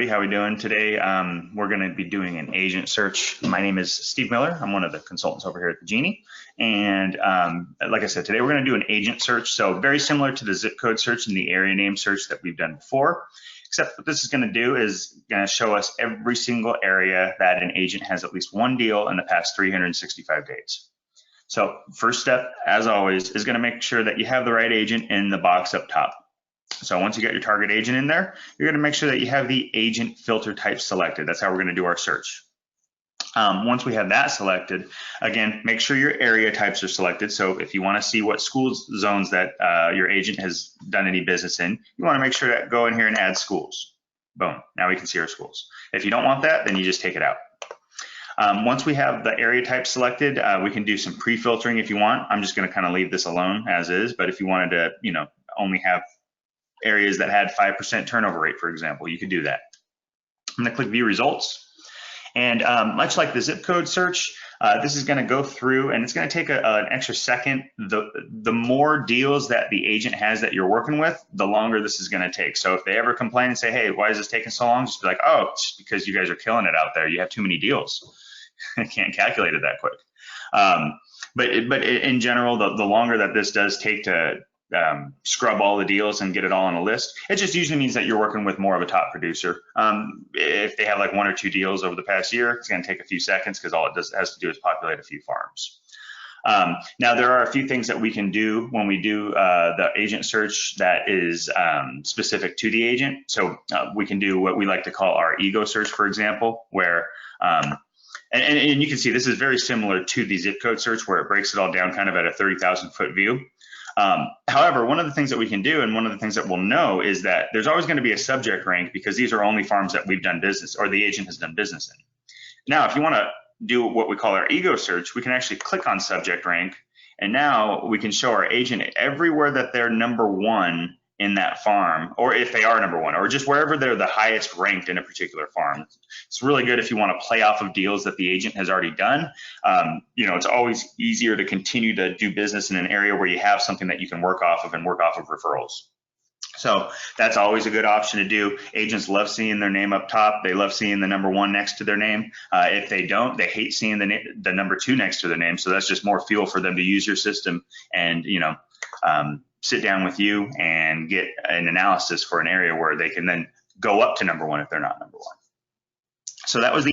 everybody. How we doing today? We're going to be doing an agent search. My name is Steve Miller. I'm one of the consultants over here at the Genie. And like I said, today we're going to do an agent search. So very similar to the zip code search and the area name search that we've done before, except what this is going to do is going to show us every single area that an agent has at least one deal in the past 365 days. So first step, as always, is going to make sure that you have the right agent in the box up top. So once you get your target agent in there, you're going to make sure that you have the agent filter type selected. That's how we're going to do our search. Once we have that selected, again, make sure your area types are selected. So if you want to see what school zones that your agent has done any business in, you want to make sure to go in here and add schools. Boom, now we can see our schools. If you don't want that, then you just take it out. Once we have the area type selected, we can do some pre-filtering if you want. I'm just going to kind of leave this alone as is, but if you wanted to, only have areas that had 5% turnover rate, for example, you could do that. I'm going to click view results. And much like the zip code search, this is going to go through and it's going to take an extra second. The more deals that the agent has that you're working with, the longer this is going to take. So if they ever complain and say, hey, why is this taking so long? Just be like, oh, it's because you guys are killing it out there. You have too many deals. I can't calculate it that quick. But in general, the longer that this does take to scrub all the deals and get it all on a list, it just usually means that you're working with more of a top producer. If they have like 1 or 2 deals over the past year, it's going to take a few seconds because all it has to do is populate a few farms. Now there are a few things that we can do when we do the agent search that is specific to the agent. So we can do what we like to call our ego search, for example, where and you can see this is very similar to the zip code search where it breaks it all down kind of at a 30,000 foot view. However, one of the things that we can do and one of the things that we'll know is that there's always going to be a subject rank because these are only farms that we've done business or the agent has done business in. Now, if you want to do what we call our ego search, we can actually click on subject rank and now we can show our agent everywhere that they're number 1 in that farm, or if they are number 1, or just wherever they're the highest ranked in a particular farm. It's really good if you want to play off of deals that the agent has already done. It's always easier to continue to do business in an area where you have something that you can work off of and work off of referrals. So that's always a good option to do. Agents love seeing their name up top. They love seeing the number 1 next to their name. If they don't, they hate seeing the number 2 next to their name. So that's just more fuel for them to use your system and, sit down with you and get an analysis for an area where they can then go up to number 1 if they're not number 1. So that was the